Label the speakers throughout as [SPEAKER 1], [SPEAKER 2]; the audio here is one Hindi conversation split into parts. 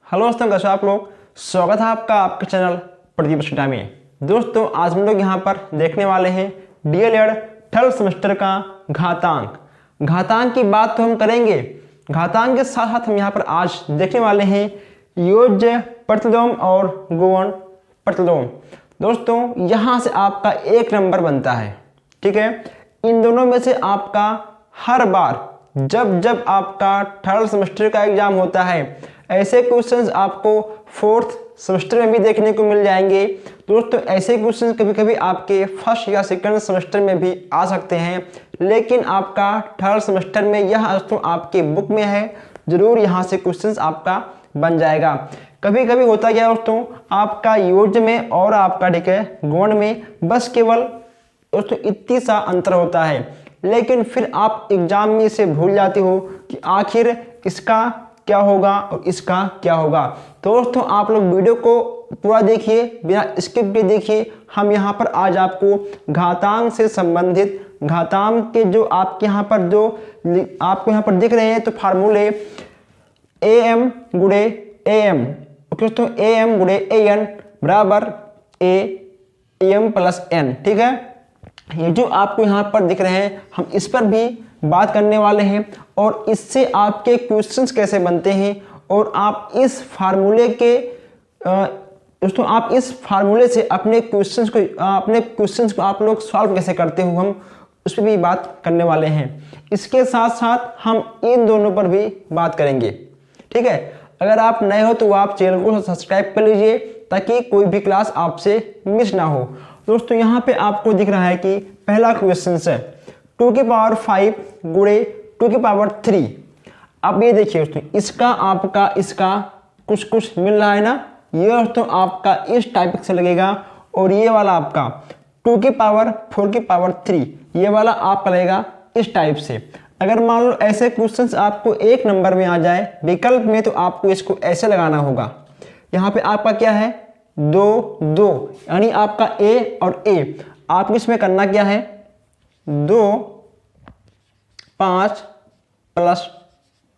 [SPEAKER 1] हेलो दोस्तों, कैसे आप लोग। स्वागत है आपका आपके चैनल प्रदीप स्टूडियो में। दोस्तों आज हम लोग यहाँ पर देखने वाले हैं डीएलएड थर्ड सेमेस्टर का घातांक की बात तो हम करेंगे। घातांक के साथ साथ हम यहाँ पर आज देखने वाले हैं योज्य प्रतिलोम और गुणन प्रतिलोम। दोस्तों यहाँ से आपका एक नंबर बनता है, ठीक है। इन दोनों में से आपका हर बार जब जब आपका थर्ड सेमेस्टर का एग्जाम होता है, ऐसे क्वेश्चंस आपको फोर्थ सेमेस्टर में भी देखने को मिल जाएंगे। दोस्तों ऐसे क्वेश्चंस कभी कभी आपके फर्स्ट या सेकंड सेमेस्टर में भी आ सकते हैं, लेकिन आपका थर्ड सेमेस्टर में यह दोस्तों आपके बुक में है, जरूर यहाँ से क्वेश्चंस आपका बन जाएगा। कभी कभी होता क्या दोस्तों, आपका योज्य में और आपका ठीक है गुण में बस केवल दोस्तों इतनी सा अंतर होता है, लेकिन फिर आप एग्जाम में इसे भूल जाते हो कि आखिर इसका क्या होगा और इसका क्या होगा। तो दोस्तों आप लोग वीडियो को पूरा देखिए, बिना स्किप के देखिए। हम यहाँ पर आज आपको घातांक से संबंधित घातांक के जो आपके यहाँ पर जो आपको यहाँ पर दिख रहे हैं तो फार्मूले am गुणे am, दोस्तों am गुणे an बराबर am प्लस n, ठीक है। ये जो आपको यहाँ पर दिख रहे हैं हम इस पर भी बात करने वाले हैं और इससे आपके क्वेश्चंस कैसे बनते हैं और आप इस फार्मूले के दोस्तों आप इस फार्मूले से अपने क्वेश्चंस को आप लोग सॉल्व कैसे करते हो, हम उस पर भी बात करने वाले हैं। इसके साथ साथ हम इन दोनों पर भी बात करेंगे, ठीक है। अगर आप नए हो तो आप चैनल को सब्सक्राइब कर लीजिए ताकि कोई भी क्लास आपसे मिस ना हो। दोस्तों यहाँ पे आपको दिख रहा है कि पहला क्वेश्चन है 2 की पावर 5 गुणे 2 की पावर 3। अब ये देखिए दोस्तों इसका आपका इसका कुछ कुछ मिल रहा है ना, ये दोस्तों आपका इस टाइप से लगेगा और ये वाला आपका 2 की पावर 4 की पावर 3 ये वाला आपका लगेगा इस टाइप से। अगर मान लो ऐसे क्वेश्चंस आपको एक नंबर में आ जाए विकल्प में, तो आपको इसको ऐसे लगाना होगा। यहाँ पे आपका क्या है 2 2, यानी आपका ए और ए। आपको इसमें करना क्या है 2 5 प्लस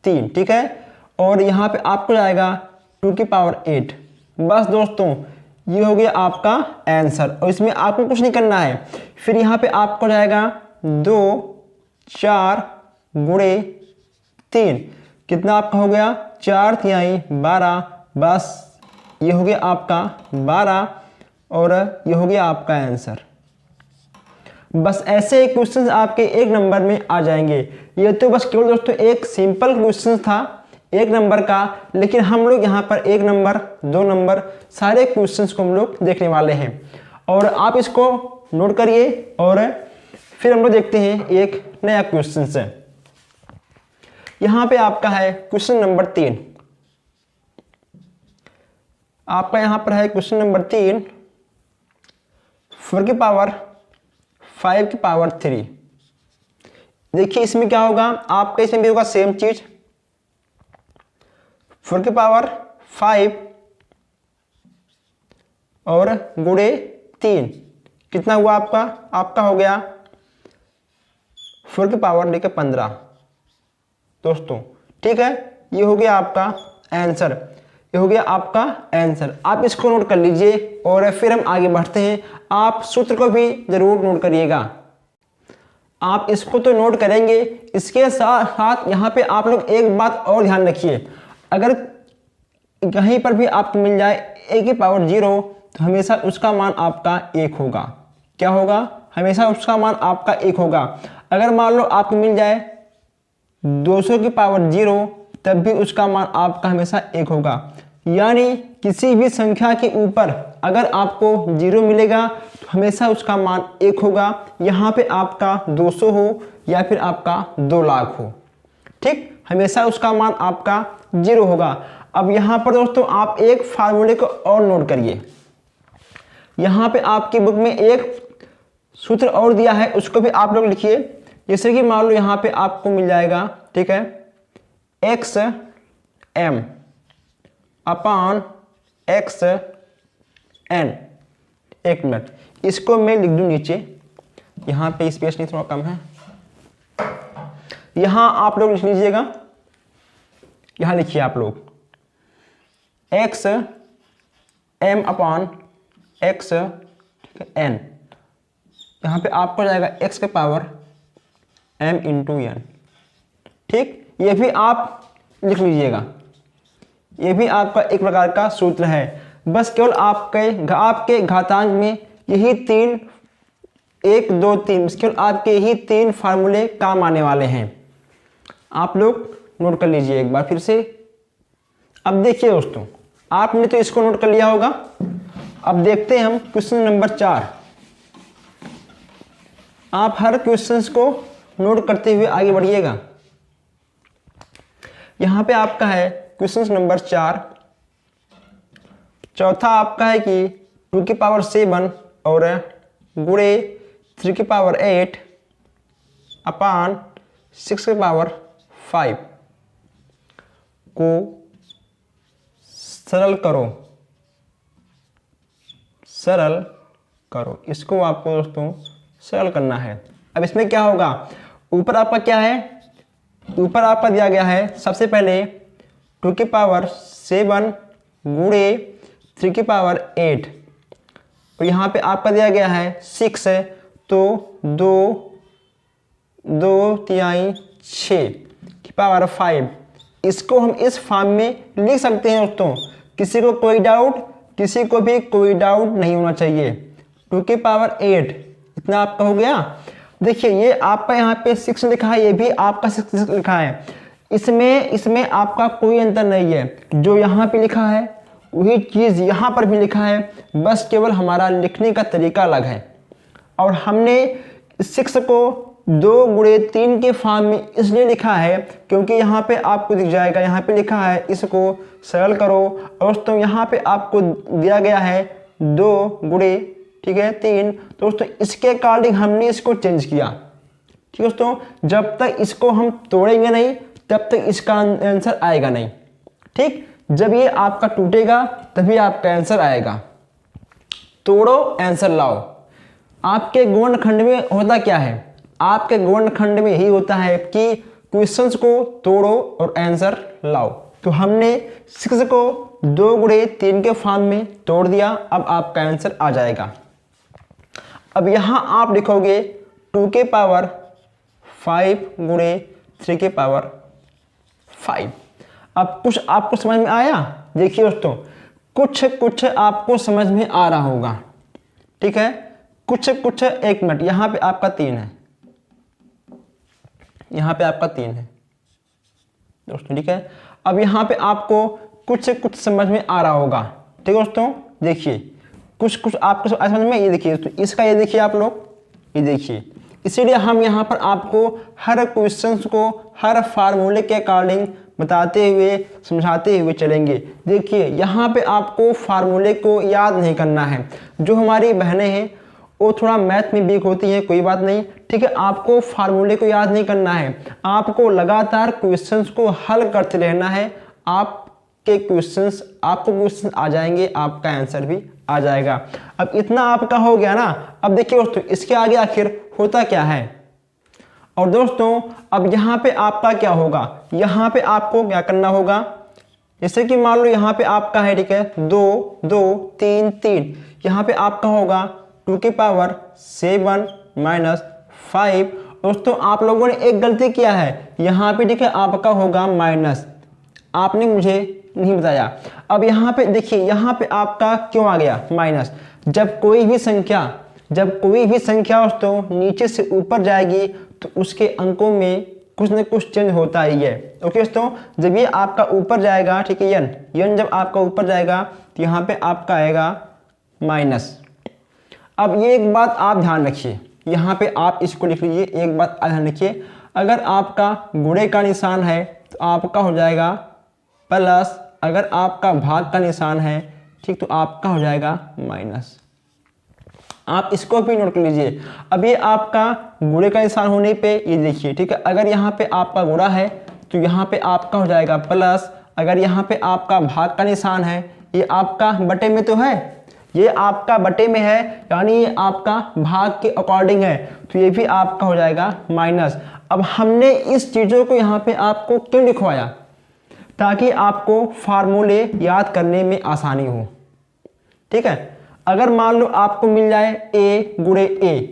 [SPEAKER 1] 3, ठीक है। और यहाँ पे आपको जाएगा 2 की पावर 8। बस दोस्तों ये हो गया आपका आंसर और इसमें आपको कुछ नहीं करना है। फिर यहाँ पे आपको जाएगा 2 4 गुणे 3, कितना आपका हो गया 4 तिहाई 12। बस ये हो गया आपका 12 और ये हो गया आपका आंसर। बस ऐसे क्वेश्चंस आपके एक नंबर में आ जाएंगे। ये तो बस केवल दोस्तों एक सिंपल क्वेश्चन था एक नंबर का, लेकिन हम लोग यहाँ पर एक नंबर 2 नंबर सारे क्वेश्चंस को हम लोग देखने वाले हैं और आप इसको नोट करिए। और फिर हम लोग देखते हैं एक नया क्वेश्चन है। यहाँ पे आपका है क्वेश्चन नंबर 3। आपका यहाँ पर है क्वेश्चन नंबर 3 4 की पावर 5 की पावर 3। देखिए इसमें क्या होगा, आपका इसमें भी होगा सेम चीज 4 की पावर 5 और गुणे 3, कितना हुआ आपका हो गया 4 की पावर लेके 15 दोस्तों, ठीक है। ये हो गया आपका आंसर, ये हो गया आपका आंसर। आप इसको नोट कर लीजिए और फिर हम आगे बढ़ते हैं। आप सूत्र को भी जरूर नोट करिएगा। आप इसको तो नोट करेंगे, इसके साथ साथ यहाँ पे आप लोग एक बात और ध्यान रखिए, अगर कहीं पर भी आपको मिल जाए a की पावर 0 तो हमेशा उसका मान आपका 1 होगा। क्या होगा, हमेशा उसका मान आपका 1 होगा। अगर मान लो आपको मिल जाए 200 की पावर 0 तब भी उसका मान आपका हमेशा 1 होगा। यानी किसी भी संख्या के ऊपर अगर आपको 0 मिलेगा तो हमेशा उसका मान 1 होगा। यहाँ पे आपका 200 हो या फिर आपका 2 लाख हो, ठीक, हमेशा उसका मान आपका 0 होगा। अब यहाँ पर दोस्तों आप एक फार्मूले को और नोट करिए। यहाँ पे आपकी बुक में एक सूत्र और दिया है, उसको भी आप लोग लिखिए। जैसे कि मान लो यहाँ पे आपको मिल जाएगा, ठीक है, x m upon x n. एक मिनट, इसको मैं लिख दूं नीचे, यहाँ पे स्पेस नहीं थोड़ा कम है, यहाँ आप लोग लिख लीजिएगा। यहाँ लिखिए आप लोग एक्स एम अपॉन एक्स, ठीक है, एन। यहाँ पे आपको जाएगा एक्स के पावर एम इंटू एन, ठीक। ये भी आप लिख लीजिएगा, ये भी आपका एक प्रकार का सूत्र है। बस केवल आपके घातांक में यही 3, 1 2 3, केवल आपके यही 3 फार्मूले काम आने वाले हैं। आप लोग नोट कर लीजिए एक बार फिर से। अब देखिए दोस्तों, आपने तो इसको नोट कर लिया होगा। अब देखते हैं हम क्वेश्चन नंबर 4। आप हर क्वेश्चंस को नोट करते हुए आगे बढ़िएगा। यहां पे आपका है क्वेश्चन नंबर 4। चौथा आपका है कि 2 की पावर 7 और गुणे 3 की पावर 8 अपान 6 की पावर 5 को सरल करो, सरल करो। इसको आपको दोस्तों सरल करना है। अब इसमें क्या होगा, ऊपर आपका क्या है, ऊपर आपका दिया गया है सबसे पहले 2 की पावर 7 गुणे 3 की पावर 8, और यहाँ पे आपका दिया गया है 6 है, तो 2 तिहाई 6 की पावर 5। इसको हम इस फॉर्म में लिख सकते हैं दोस्तों। किसी को कोई डाउट, किसी को भी कोई डाउट नहीं होना चाहिए। 2 की पावर 8 इतना आपका हो गया। देखिए ये आपका यहाँ पे 6 लिखा है, ये भी आपका 6 लिखा है। इसमें आपका कोई अंतर नहीं है। जो यहाँ पे लिखा है वही चीज़ यहाँ पर भी लिखा है, बस केवल हमारा लिखने का तरीका अलग है। और हमने 6 को 2 गुणे 3 के फॉर्म में इसलिए लिखा है क्योंकि यहाँ पे आपको दिख जाएगा, यहाँ पे लिखा है इसको सरल करो। और दोस्तों यहाँ पे आपको दिया गया है 2 गुणे, ठीक है, 3। दोस्तों इसके अकॉर्डिंग हमने इसको चेंज किया, ठीक है दोस्तों। जब तक इसको हम तोड़ेंगे नहीं तब तक इसका आंसर आएगा नहीं, ठीक। जब ये आपका टूटेगा तभी आपका आंसर आएगा। तोड़ो आंसर लाओ। आपके गुणनखंड में होता क्या है, आपके गुणनखंड में यही होता है कि क्वेश्चंस को तोड़ो और आंसर लाओ। तो हमने 6 को 2 गुणे 3 के फॉर्म में तोड़ दिया, अब आपका आंसर आ जाएगा। अब यहाँ आप लिखोगे 2 के पावर 5 गुणे 3 के पावर 5। अब कुछ आपको समझ में आया। देखिए दोस्तों, कुछ आपको समझ में आ रहा होगा, ठीक है, कुछ। एक मिनट, यहाँ पे आपका 3 है, यहाँ पे आपका 3 है दोस्तों, ठीक है। अब यहाँ पे आपको कुछ समझ में आ रहा होगा, ठीक है दोस्तों। देखिए कुछ आपको समझ में, ये देखिए दोस्तों, इसका ये देखिए आप लोग, ये देखिए। इसीलिए हम यहाँ पर आपको हर क्वेश्चंस को हर फार्मूले के अकॉर्डिंग बताते हुए समझाते हुए चलेंगे। देखिए यहाँ पे आपको फार्मूले को याद नहीं करना है। जो हमारी बहनें हैं वो थोड़ा मैथ में वीक होती हैं, कोई बात नहीं, ठीक है। आपको फार्मूले को याद नहीं करना है, आपको लगातार क्वेश्चंस को हल करते रहना है। आपको क्वेश्चन आ जाएंगे, आपका आंसर भी आ जाएगा। अब इतना आपका हो गया ना। अब देखिए दोस्तों, इसके आगे आखिर होता क्या है। और दोस्तों अब यहाँ पे आपका क्या होगा, यहाँ पे आपको क्या करना होगा, जैसे कि मान लो यहाँ पे आपका है, ठीक है, 2 2 3 3, यहाँ पे आपका होगा 2 की पावर 7 माइनस 5। दोस्तों आप लोगों ने एक गलती किया है, यहाँ पे ठीक है आपका होगा माइनस, आपने मुझे नहीं बताया। अब यहाँ पे देखिए, यहाँ पे आपका क्यों आ गया माइनस। जब कोई भी संख्या दोस्तों नीचे से ऊपर जाएगी तो उसके अंकों में कुछ न कुछ चेंज होता ही है, ओके दोस्तों। जब ये आपका ऊपर जाएगा, ठीक है, यन जब आपका ऊपर जाएगा तो यहाँ पे आपका आएगा माइनस। अब ये एक बात आप ध्यान रखिए, यहाँ पे आप इसको लिख लीजिए, एक बात ध्यान रखिए। अगर आपका गुणे का निशान है तो आपका हो जाएगा प्लस, अगर आपका भाग का निशान है, ठीक, तो आपका हो जाएगा माइनस। आप इसको भी नोट कर लीजिए। अब ये आपका गुणे का निशान होने पे ये देखिए, ठीक है, अगर यहाँ पे आपका गुणा है तो यहाँ पे आपका हो जाएगा प्लस, अगर यहाँ पे आपका भाग का निशान है, ये आपका बटे में तो है, ये आपका बटे में है, यानी ये आपका भाग के अकॉर्डिंग है, तो ये भी आपका हो जाएगा माइनस। अब हमने इस चीज़ों को यहाँ पे आपको क्यों लिखवाया, ताकि आपको फार्मूले याद करने में आसानी हो। ठीक है, अगर मान लो आपको मिल जाए a गुणे a,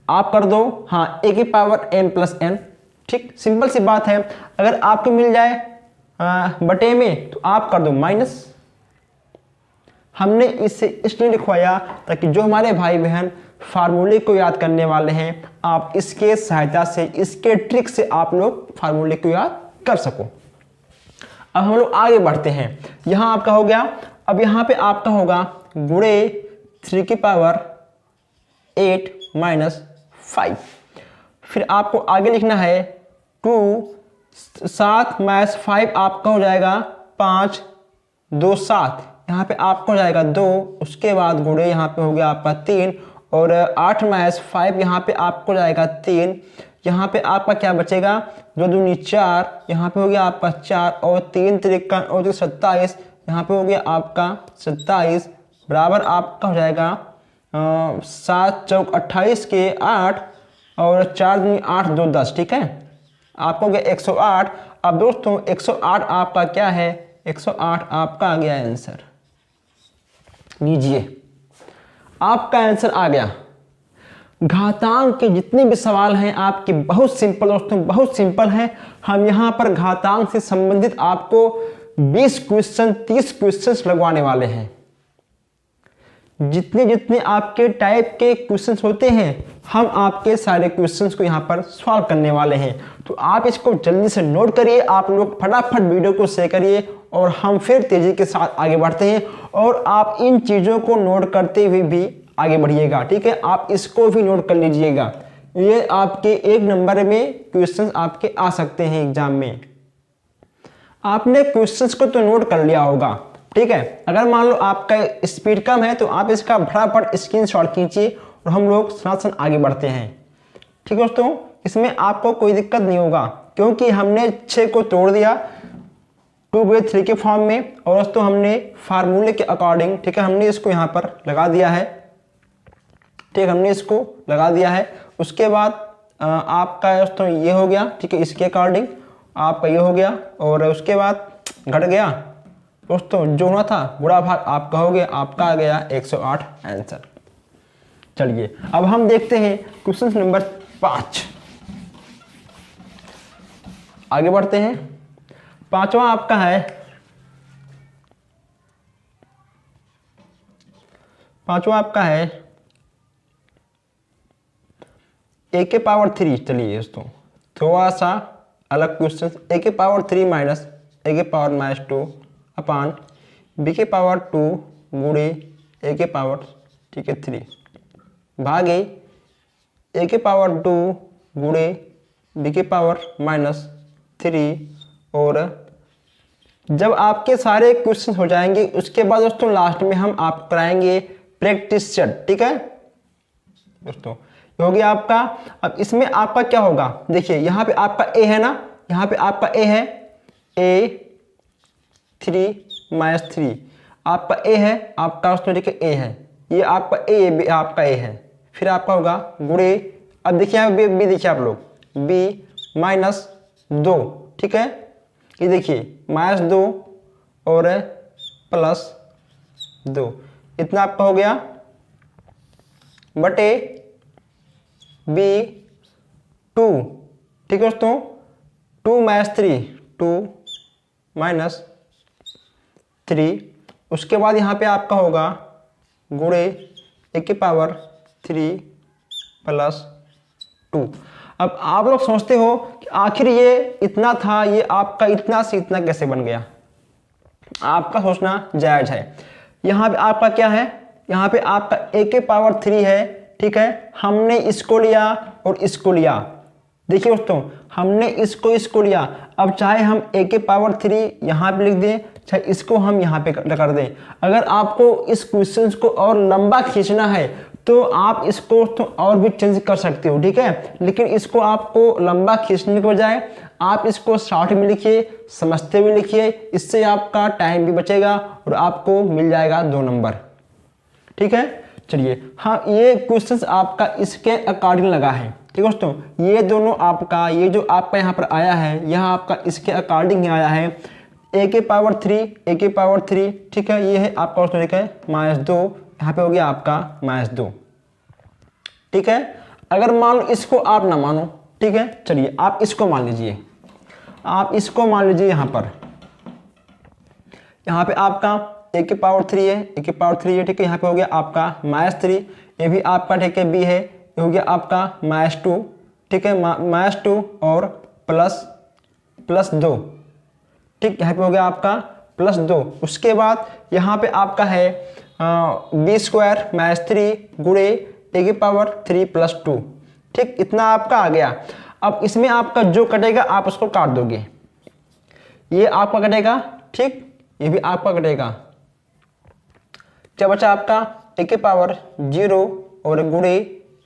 [SPEAKER 1] आप कर दो हाँ a की पावर m प्लस n। ठीक, सिंपल सी बात है। अगर आपको मिल जाए बटे में तो आप कर दो माइनस। हमने इसे इसलिए लिखवाया ताकि जो हमारे भाई बहन फार्मूले को याद करने वाले हैं, आप इसके सहायता से, इसके ट्रिक से आप लोग फार्मूले को याद कर सको। अब हम लोग आगे बढ़ते हैं। यहाँ आपका हो गया, अब यहाँ पे आपका होगा गुणे 3 की पावर 8 माइनस 5। फिर आपको आगे लिखना है 2 7 माइनस 5 आपका हो जाएगा 5 2 7, यहाँ पे आपका हो जाएगा 2, उसके बाद गुणे यहाँ पे हो गया आपका 3 और 8 माइनस 5 यहाँ पे आपको जाएगा 3। यहाँ पे आपका क्या बचेगा, 2 दूनी 4, यहाँ पे हो गया आपका 4 और 3 त्रिका और 27, यहाँ पे हो गया आपका 27 बराबर आपका हो जाएगा 7 चौक 28 के 8 और 4 दूनी 8 2 10। ठीक है, आपको हो गया 108। अब दोस्तों 108 आपका क्या है, 108 आपका आ गया आंसर। लीजिए आपका आंसर आ गया। घातांक के जितने भी सवाल हैं आपके बहुत सिंपल दोस्तों, बहुत सिंपल हैं। हम यहाँ पर घातांक से संबंधित आपको 20 क्वेश्चन 30 क्वेश्चंस लगवाने वाले हैं। जितने जितने आपके टाइप के क्वेश्चंस होते हैं हम आपके सारे क्वेश्चंस को यहाँ पर सॉल्व करने वाले हैं। तो आप इसको जल्दी से नोट करिए, आप लोग फटाफट वीडियो को शेयर करिए और हम फिर तेजी के साथ आगे बढ़ते हैं। और आप इन चीज़ों को नोट करते हुए भी आगे बढ़िएगा। ठीक है, आप इसको भी नोट कर लीजिएगा, ये आपके 1 नंबर में क्वेश्चंस आपके आ सकते हैं एग्जाम में। आपने क्वेश्चंस को तो नोट कर लिया होगा। ठीक है, अगर मान लो आपका स्पीड कम है तो आप इसका फटाफट स्क्रीनशॉट खींचिए और हम लोग सनातन आगे बढ़ते हैं। ठीक है दोस्तों, इसमें आपको कोई दिक्कत नहीं होगा क्योंकि हमने 6 को तोड़ दिया 2/3 के फॉर्म में और दोस्तों हमने फार्मूले के अकॉर्डिंग, ठीक है, हमने इसको यहाँ पर लगा दिया है। ठीक, हमने इसको लगा दिया है। उसके बाद आपका दोस्तों ये हो गया। ठीक है, इसके अकॉर्डिंग आपका ये हो गया और उसके बाद घट गया दोस्तों, जो होना था बुरा भाग आपका हो गया, आपका आ गया 108 आंसर। चलिए अब हम देखते हैं क्वेश्चन नंबर 5। आगे बढ़ते हैं। 5वां आपका है, 5वां आपका है a के पावर 3। चलिए दोस्तों थोड़ा सा अलग क्वेश्चन, a के पावर 3 माइनस a के पावर -2 अपान b के पावर 2 गुणे a के पावर, ठीक है, 3 भागे a के पावर 2 गुणे b के पावर -3। और जब आपके सारे क्वेश्चन हो जाएंगे उसके बाद दोस्तों लास्ट में हम आप कराएंगे प्रैक्टिस सेट। ठीक है दोस्तों, ये हो गया आपका। अब इसमें आपका क्या होगा, देखिए यहाँ पे आपका a है ना, यहाँ पे आपका a है a3 - 3, आपका a है, आपका उसमें देखिए a है, ये आपका a आपका a है। फिर आपका होगा गुणे, अब देखिए यहाँ b देखिए आप लोग b -2। ठीक है, ये देखिए -2 और +2, इतना आपका हो गया बटे b2। ठीक है दोस्तों, 2 - 3 2 -3। उसके बाद यहाँ पे आपका होगा गुणे a की पावर 3 + 2। अब आप लोग सोचते हो कि आखिर ये इतना था, ये आपका इतना से इतना कैसे बन गया। आपका सोचना जायज है। यहाँ पे आपका क्या है, यहाँ पे आपका a के पावर 3 है। ठीक है, हमने इसको लिया और इसको लिया। देखिए दोस्तों, हमने इसको लिया। अब चाहे हम a के पावर 3 यहाँ पे लिख दें, चाहे इसको हम यहाँ पे कर दें। अगर आपको इस क्वेश्चन को और लंबा खींचना है तो आप इसको तो और भी चेंज कर सकते हो। ठीक है, लेकिन इसको आपको लंबा खींचने के बजाय आप इसको शॉर्ट में लिखिए, समझते हुए लिखिए, इससे आपका टाइम भी बचेगा और आपको मिल जाएगा 2 नंबर। ठीक है, चलिए हाँ, ये क्वेश्चंस आपका इसके अकॉर्डिंग लगा है। ठीक है दोस्तों, ये दोनों आपका, ये जो आपका यहाँ पर आया है, यहाँ आपका इसके अकॉर्डिंग आया है। ए के पावर 3, ए के पावर 3, ठीक है, ये है आपका क्वेश्चन है -2, यहाँ पे हो गया आपका -2, ठीक है। अगर मान लो इसको आप ना मानो, ठीक है, चलिए आप इसको मान लीजिए, आप इसको मान लीजिए, यहाँ पे आपका ए के पावर 3 है, ए के पावर 3 है, ठीक है, यहाँ पे हो गया आपका -3, ये भी आपका ठीक है बी है, ये हो गया आपका -2, ठीक है, -2 और +2, ठीक, यहाँ पे हो गया आपका +2। उसके बाद यहाँ पे आपका है b² -3 गुणे ए की पावर 3 + 2, ठीक, इतना आपका आ गया। अब इसमें आपका जो कटेगा आप उसको काट दोगे, ये आपका कटेगा, ठीक, ये भी आपका कटेगा, क्या बचा आपका ए के पावर 0 और गुणे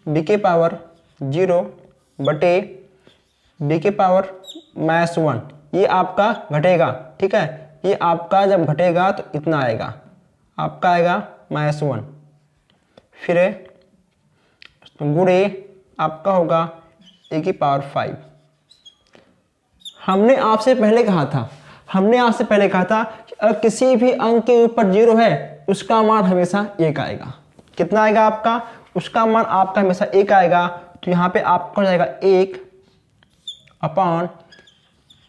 [SPEAKER 1] बी के पावर 0 बटे बी के पावर -1, ये आपका घटेगा, ठीक है, ये आपका जब घटेगा तो इतना आएगा, आपका आएगा -1, फिर गुणे आपका होगा ए की पावर 5। हमने आपसे पहले कहा था कि अगर किसी भी अंक के ऊपर 0 है उसका मान हमेशा 1 आएगा। कितना आएगा आपका, उसका मान आपका हमेशा 1 आएगा, तो यहाँ पे आपका हो जाएगा 1 अपॉन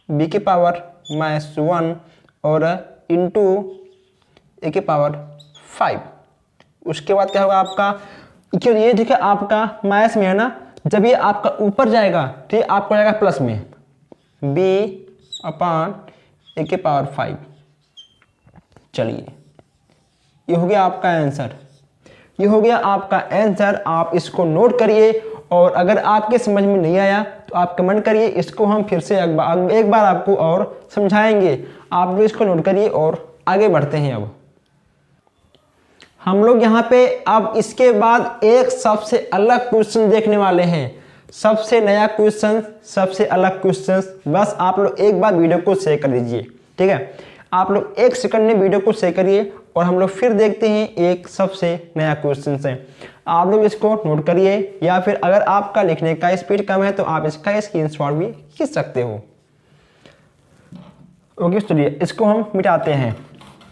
[SPEAKER 1] बी के पावर -1 और इंटू ए के पावर 5। उसके बाद क्या होगा आपका, क्यों ये देखिए आपका माइनस में है ना, जब ये आपका ऊपर जाएगा तो ये आपका जाएगा प्लस में, b अपॉन ए के पावर 5। चलिए ये हो गया आपका आंसर, ये हो गया आपका आंसर। आप इसको नोट करिए और अगर आपके समझ में नहीं आया तो आप कमेंट करिए, इसको हम फिर से एक बार आपको और समझाएंगे। आप लोग इसको नोट करिए और आगे बढ़ते हैं। अब हम लोग यहाँ पे अब इसके बाद एक सबसे अलग क्वेश्चन देखने वाले हैं, सबसे नया क्वेश्चन, सबसे अलग क्वेश्चन। बस आप लोग एक बार वीडियो को शेयर कर दीजिए, ठीक है, आप लोग 1 सेकंड में वीडियो को शेयर करिए और हम लोग फिर देखते हैं एक सबसे नया क्वेश्चन से। आप लोग इसको नोट करिए, या फिर अगर आपका लिखने का स्पीड कम है तो आप इसका स्क्रीनशॉट भी खींच सकते हो। ओके, चलिए इसको हम मिटाते हैं,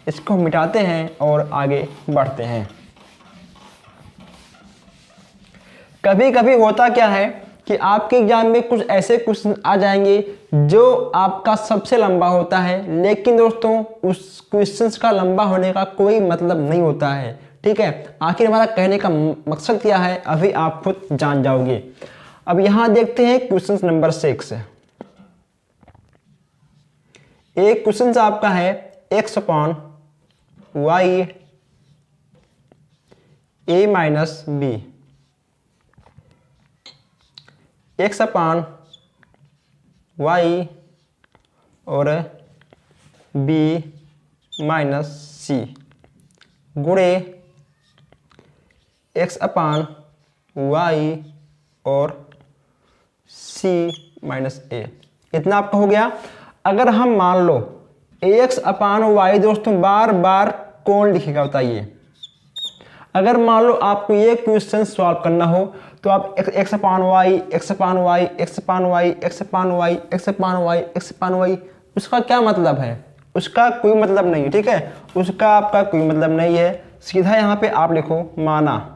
[SPEAKER 1] इसको मिटाते हैं और आगे बढ़ते हैं। कभी कभी होता क्या है कि आपके एग्जाम में कुछ ऐसे क्वेश्चन आ जाएंगे जो आपका सबसे लंबा होता है, लेकिन दोस्तों उस क्वेश्चंस का लंबा होने का कोई मतलब नहीं होता है, ठीक है। आखिर हमारा कहने का मकसद क्या है अभी आप खुद जान जाओगे। अब यहां देखते हैं क्वेश्चन नंबर 6। एक क्वेश्चन आपका है x upon y a minus b, x upon y और b माइनस c गुणे x अपॉन y और c माइनस a। इतना आपका हो गया। अगर हम मान लो ax अपॉन y, दोस्तों बार बार कौन लिखेगा बताइए। अगर मान लो आपको ये क्वेश्चन सॉल्व करना हो तो आप x upon y, x upon y, x upon y, x upon y, x upon y, x upon y, उसका क्या मतलब है? उसका कोई मतलब नहीं है, ठीक है, उसका आपका कोई मतलब नहीं है। सीधा यहाँ पे आप लिखो माना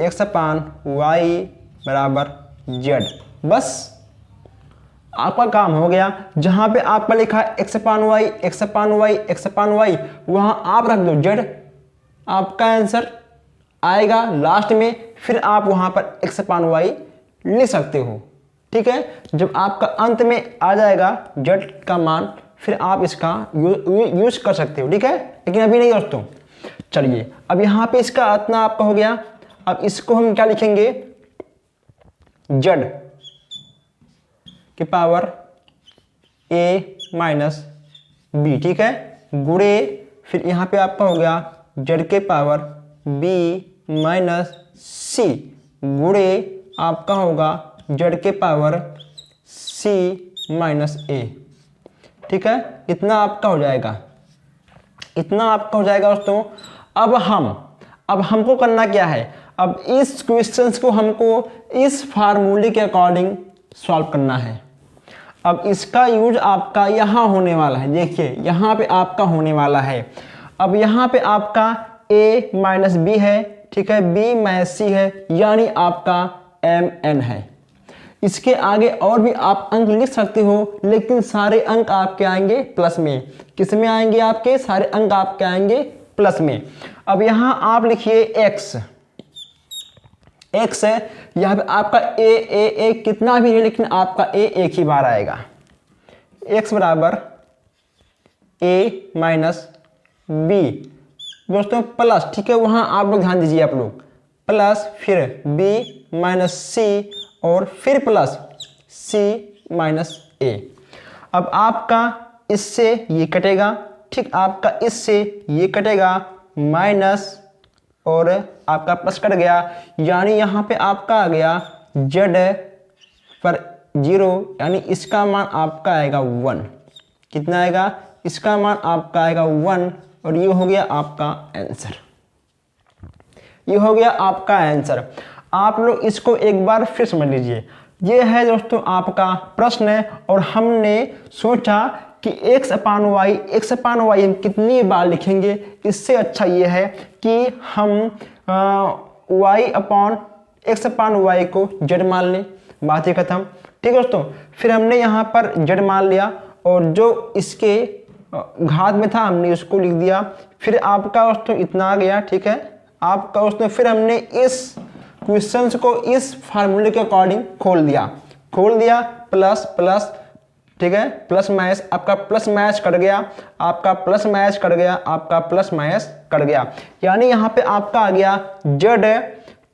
[SPEAKER 1] x अपॉन y बराबर z, बस आपका काम हो गया। जहां पे आपका लिखा है x upon y, x upon y, x upon y, वहां आप रख दो z, आपका आंसर आएगा लास्ट में। फिर आप वहां पर x अपॉन y लिख सकते हो, ठीक है। जब आपका अंत में आ जाएगा z का मान, फिर आप इसका यूज कर सकते हो, ठीक है, लेकिन अभी नहीं दोस्तों। चलिए अब यहाँ पे इसका इतना आपका हो गया। अब इसको हम क्या लिखेंगे, z की पावर a माइनस b, ठीक है, गुणे फिर यहाँ पे आपका हो गया z के पावर b माइनस c गुणे आपका होगा z के पावर c माइनस a, ठीक है। इतना आपका हो जाएगा, इतना आपका हो जाएगा दोस्तों। अब हमको करना क्या है, अब इस क्वेश्चंस को हमको इस फार्मूले के अकॉर्डिंग सॉल्व करना है। अब इसका यूज आपका यहाँ होने वाला है, देखिए यहाँ पे आपका होने वाला है। अब यहाँ पे आपका a माइनस बी है, ठीक है, b माइनस सी है, यानी आपका mn है। इसके आगे और भी आप अंक लिख सकते हो, लेकिन सारे अंक आपके आएंगे प्लस में। किस में आएंगे? आपके सारे अंक आपके आएंगे प्लस में। अब यहाँ आप लिखिए x है, यहाँ पे आपका a कितना भी है, लेकिन आपका a एक ही बार आएगा। x बराबर a माइनस बी दोस्तों प्लस, ठीक है, वहाँ आप लोग ध्यान दीजिए, आप लोग प्लस फिर b माइनस सी और फिर प्लस c माइनस a। अब आपका इससे ये कटेगा, ठीक, आपका इससे ये कटेगा माइनस और आपका प्लस कट गया, यानी यहाँ पे आपका आ गया z पर 0, यानी इसका मान आपका आएगा 1। कितना आएगा? इसका मान आपका आएगा 1, और ये हो गया आपका आंसर। ये हो गया आपका आंसर। आप लोग इसको एक बार फिर समझ लीजिए। ये है दोस्तों आपका प्रश्न, और हमने सोचा कि x अपान वाई हम कितनी बार लिखेंगे। इससे अच्छा ये है कि हम y अपान x अपान वाई को z मान लें, बात ही खत्म। ठीक है दोस्तों, फिर हमने यहाँ पर z मान लिया, और जो इसके घात में था हमने उसको लिख दिया। फिर आपका दोस्तों इतना आ गया, ठीक है, आपका दोस्तों फिर हमने इस क्वेश्चंस को इस फार्मूले के अकॉर्डिंग खोल दिया प्लस प्लस, ठीक है, प्लस माइनस, आपका प्लस माइनस कट गया, आपका प्लस माइनस कट गया, आपका प्लस माइनस कट गया, यानी यहाँ पे आपका आ गया z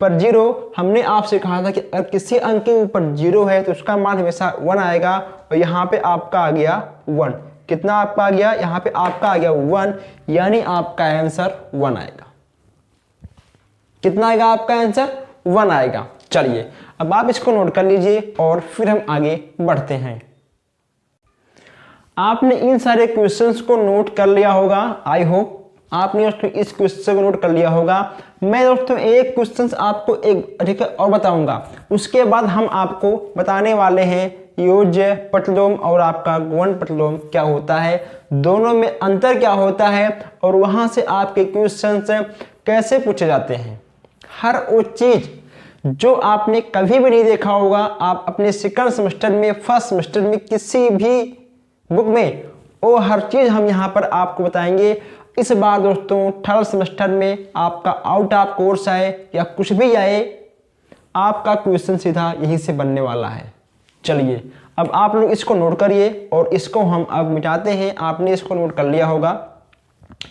[SPEAKER 1] पर 0। हमने आपसे कहा था कि अगर किसी अंक के ऊपर 0 है तो उसका मान हमेशा 1 आएगा, और यहाँ पे आपका आ गया 1। कितना आपका आ गया? यहाँ पे आपका आ गया 1, यानी आपका आंसर 1 आएगा। कितना आएगा आपका आंसर? 1 आएगा। चलिए अब आप इसको नोट कर लीजिए और फिर हम आगे बढ़ते हैं। आपने इन सारे क्वेश्चंस को नोट कर लिया होगा, आई होप आपने दोस्तों इस क्वेश्चन को नोट कर लिया होगा। मैं दोस्तों एक क्वेश्चंस आपको एक ठीक है और बताऊंगा, उसके बाद हम आपको बताने वाले हैं योज्य प्रतिलोम और आपका गुणन प्रतिलोम क्या होता है, दोनों में अंतर क्या होता है, और वहां से आपके क्वेश्चंस कैसे पूछे जाते हैं। हर वो चीज जो आपने कभी भी नहीं देखा होगा, आप अपने सेकंड सेमेस्टर में, फर्स्ट सेमेस्टर में, किसी भी बुक में, वो हर चीज हम यहाँ पर आपको बताएंगे। इस बार दोस्तों थर्ड सेमेस्टर में आपका आउट ऑफ कोर्स आए या कुछ भी आए, आपका क्वेश्चन सीधा यहीं से बनने वाला है। चलिए अब आप लोग इसको नोट करिए और इसको हम अब मिटाते हैं। आपने इसको नोट कर लिया होगा,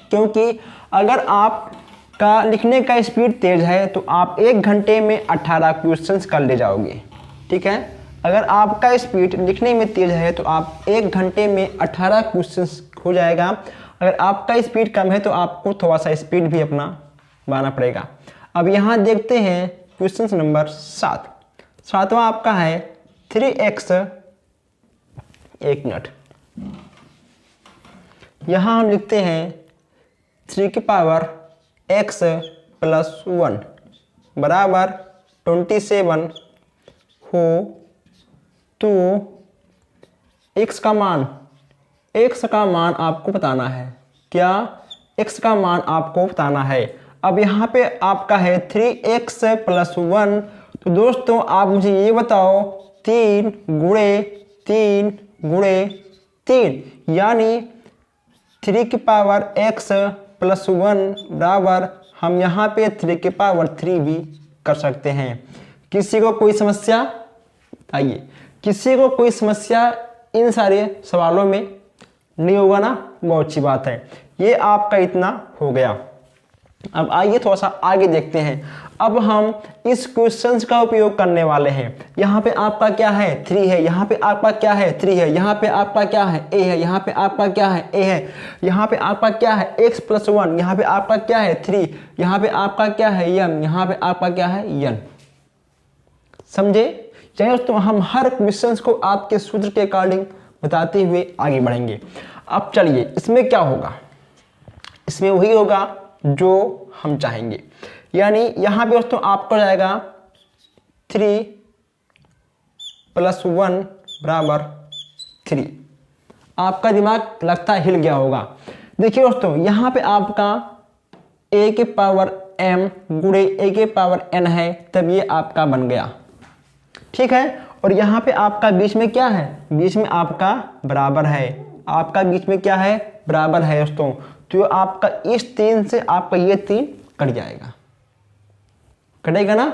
[SPEAKER 1] क्योंकि अगर आपका लिखने का स्पीड तेज है तो आप 1 घंटे में 18 क्वेश्चंस कर ले जाओगे। ठीक है, अगर आपका स्पीड लिखने में तेज है तो आप 1 घंटे में 18 क्वेश्चंस हो जाएगा। अगर आपका स्पीड कम है तो आपको थोड़ा सा स्पीड भी अपना बढ़ाना पड़ेगा। अब यहाँ देखते हैं क्वेश्चन नंबर 7। सातवां आपका है 3x, एक मिनट, यहाँ हम लिखते हैं 3 की पावर x प्लस 1 बराबर 27 हो तो x का मान आपको बताना है। क्या? x का मान आपको बताना है। अब यहाँ पे आपका है 3x प्लस 1, तो दोस्तों आप मुझे ये बताओ 3 गुणे 3 गुणे 3, यानी 3 की पावर x प्लस 1 बराबर, हम यहाँ पे 3 की पावर 3 भी कर सकते हैं। किसी को कोई समस्या? आइए, किसी को कोई समस्या इन सारे सवालों में नहीं होगा ना? बहुत अच्छी बात है। ये आपका इतना हो गया। अब आइए थोड़ा सा आगे देखते हैं। अब हम इस क्वेश्चंस का उपयोग करने वाले हैं। यहाँ पे आपका क्या है? 3 है। यहाँ पे आपका क्या है? 3 है। यहाँ पे आपका क्या है? a है। यहाँ पे आपका क्या है? a है। यहाँ पे आपका क्या है? x plus 1। यहाँ पे आपका क्या है? 3। यहाँ पे आपका क्या है? m। यहाँ पे आपका क्या है? n। समझे? चाहे दोस्तों हम हर क्वेश्चंस को आपके सूत्र के अकॉर्डिंग बताते हुए आगे बढ़ेंगे। अब चलिए इसमें क्या होगा? इसमें वही होगा जो हम चाहेंगे, यानी यहाँ पे दोस्तों आपको जाएगा 3 प्लस 1 बराबर 3। आपका दिमाग लगता है हिल गया होगा। देखिए दोस्तों, यहाँ पे आपका a के पावर m गुणे a के पावर n है, तब ये आपका बन गया, ठीक है। और यहाँ पे आपका बीच में क्या है, बीच में आपका बराबर है, आपका बीच में क्या है, बराबर है दोस्तों। तो आपका इस 3 से आपका ये 3 कट जाएगा, कटेगा ना,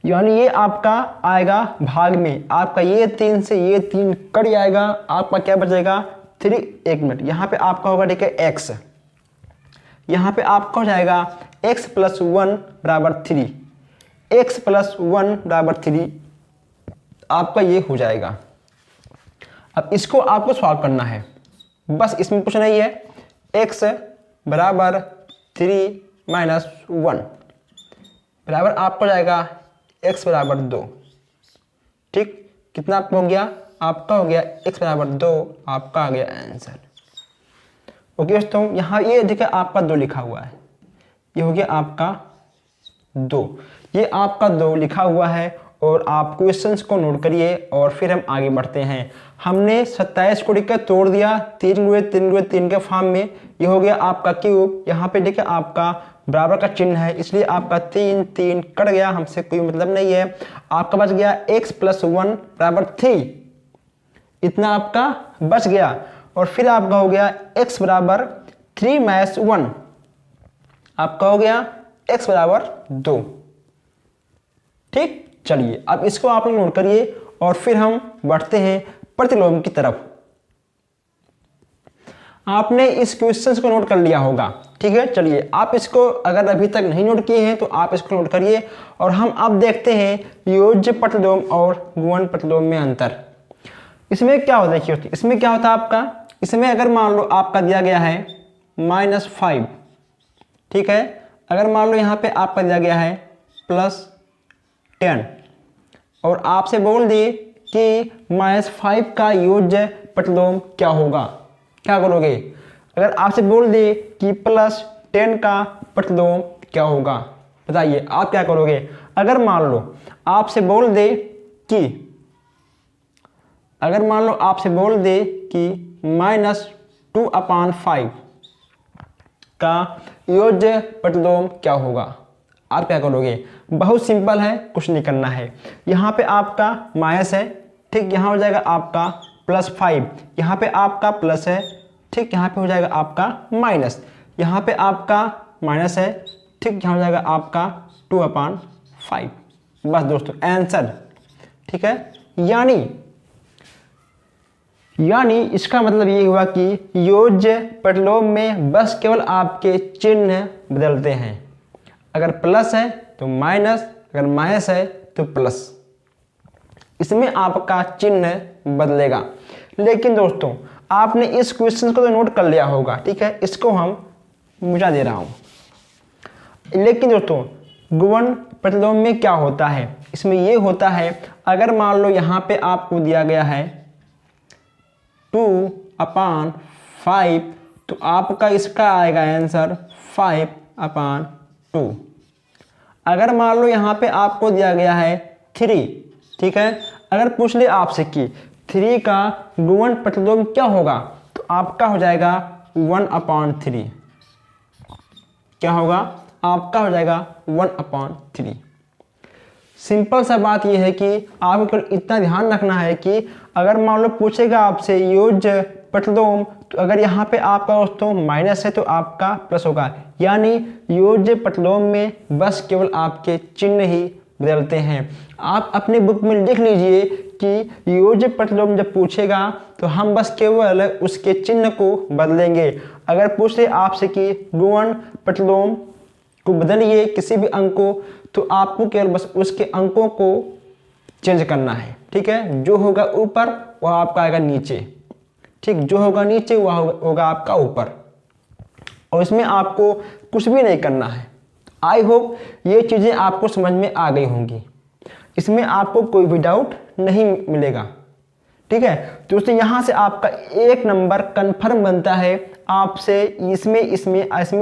[SPEAKER 1] यानी ये आपका आएगा भाग में, आपका ये 3 से ये 3 कट जाएगा, आपका क्या बचेगा 3। एक मिनट, यहाँ पे आपका होगा ठीक है x, यहाँ पे आपका हो जाएगा x + 1 = 3, x + 1 = 3, आपका ये हो जाएगा। अब इसको आपको सॉल्व करना है, बस इसमें कुछ नहीं है, x = 3 - 1 बराबर आपको जाएगा x = 2, ठीक। कितना आपका हो गया, आपका हो गया x = 2, आपका आ गया आंसर। ओके दोस्तों, यहाँ ये देखिए आपका 2 लिखा हुआ है, ये हो गया आपका 2, ये आपका 2 लिखा हुआ है। और आप क्वेश्चंस को नोट करिए और फिर हम आगे बढ़ते हैं। हमने 27 को देखिए तोड़ दिया 3 × 3 × 3 के फॉर्म में, ये हो गया आपका क्यूब। यहाँ पे देखिए आपका बराबर का चिन्ह है, इसलिए आपका 3 3 कट गया, हमसे कोई मतलब नहीं है। आपका बच गया x + 1 = 3, इतना आपका बच गया। और फिर आपका हो गया x = 3 - 1, आपका हो गया x = 2, ठीक। चलिए अब इसको आप लोग नोट करिए और फिर हम बढ़ते हैं प्रतिलोम की तरफ। आपने इस क्वेश्चन को नोट कर लिया होगा, ठीक है। चलिए आप इसको अगर अभी तक नहीं नोट किए हैं तो आप इसको नोट करिए और हम अब देखते हैं योज्य प्रतिलोम और गुणन प्रतिलोम में अंतर। इसमें क्या होता है, देखिए इसमें क्या होता है आपका, इसमें अगर मान लो आपका दिया गया है -5, ठीक है। अगर मान लो यहाँ पे आपका दिया गया है +10 और आपसे बोल दिए कि -5 का योज्य प्रतिलोम क्या होगा, क्या करोगे। अगर आपसे बोल दिए कि +10 का प्रतिलोम क्या होगा, बताइए आप क्या करोगे। अगर मान लो आपसे बोल दे कि -2/5 का योज्य प्रतिलोम क्या होगा, आप क्या करोगे। बहुत सिंपल है, कुछ नहीं करना है। यहाँ पे आपका माइनस है, ठीक, यहाँ हो जाएगा आपका +5, यहाँ पे आपका प्लस है, ठीक, यहाँ पे हो जाएगा आपका माइनस, यहाँ पे आपका माइनस है, ठीक, यहाँ हो जाएगा आपका 2/5। बस दोस्तों आंसर, ठीक है। यानी इसका मतलब ये हुआ कि योज्य प्रतिलोम में बस केवल आपके चिन्ह बदलते हैं। अगर प्लस है तो माइनस, अगर माइनस है तो प्लस, इसमें आपका चिन्ह बदलेगा। लेकिन दोस्तों आपने इस क्वेश्चन को तो नोट कर लिया होगा, ठीक है, इसको हम मुझा दे रहा हूं। लेकिन दोस्तों गुणन प्रतिलोम में क्या होता है, इसमें यह होता है अगर मान लो यहाँ पे आपको दिया गया है 2/5 तो आपका इसका आएगा आंसर 5/2। अगर मान लो यहाँ पे आपको दिया गया है 3, ठीक है, अगर पूछ ले आपसे कि 3 का गुणन प्रतिलोम क्या होगा तो आपका हो जाएगा 1/3। क्या होगा, आपका हो जाएगा 1/3। सिंपल सा बात यह है कि आपको केवल इतना ध्यान रखना है कि अगर मान लो पूछेगा आपसे योज्य प्रतिलोम, तो अगर यहाँ पे आपका दोस्तों माइनस है तो आपका प्लस होगा। यानी योज्य प्रतिलोम में बस केवल आपके चिन्ह ही बदलते हैं। आप अपनी बुक में लिख लीजिए कि योज्य प्रतिलोम जब पूछेगा तो हम बस केवल उसके चिन्ह को बदलेंगे। अगर पूछे आपसे कि गुणन प्रतिलोम को बदलिए किसी भी अंक को, तो आपको केवल बस उसके अंकों को चेंज करना है, ठीक है। जो होगा ऊपर वह आपका आएगा नीचे, ठीक, जो होगा नीचे वह होगा आपका ऊपर, और इसमें आपको कुछ भी नहीं करना है। आई होप ये चीज़ें आपको समझ में आ गई होंगी, इसमें आपको कोई भी डाउट नहीं मिलेगा, ठीक है। दोस्तों यहाँ से आपका 1 नंबर कंफर्म बनता है आपसे। इसमें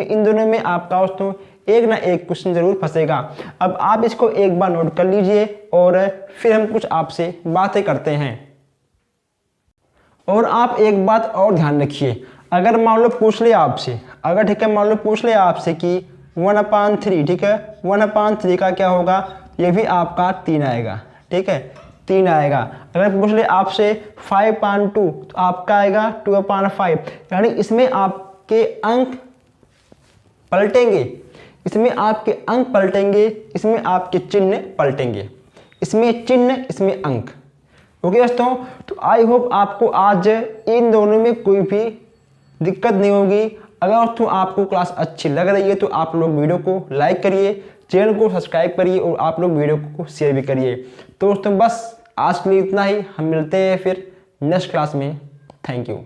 [SPEAKER 1] इन दोनों में आपका दोस्तों एक ना एक क्वेश्चन जरूर फंसेगा। अब आप इसको एक बार नोट कर लीजिए और फिर हम कुछ आपसे बातें करते हैं। और आप एक बात और ध्यान रखिए, अगर मान लो पूछ ले आपसे, अगर ठीक है मान लो पूछ ले आपसे कि 1/3, ठीक है 1/3 का क्या होगा, ये भी आपका 3 आएगा, ठीक है 3 आएगा। अगर पूछ ले आपसे 5/2 तो आपका आएगा 2/5, यानी इसमें आपके अंक पलटेंगे, इसमें आपके अंक पलटेंगे, इसमें आपके चिन्ह पलटेंगे, इसमें चिन्ह इसमें अंक। ओके दोस्तों, तो आई होप आपको आज इन दोनों में कोई भी दिक्कत नहीं होगी। अगर दोस्तों आपको क्लास अच्छी लग रही है तो आप लोग वीडियो को लाइक करिए, चैनल को सब्सक्राइब करिए और आप लोग वीडियो को शेयर भी करिए। तो दोस्तों बस आज के लिए इतना ही, हम मिलते हैं फिर नेक्स्ट क्लास में। Thank you.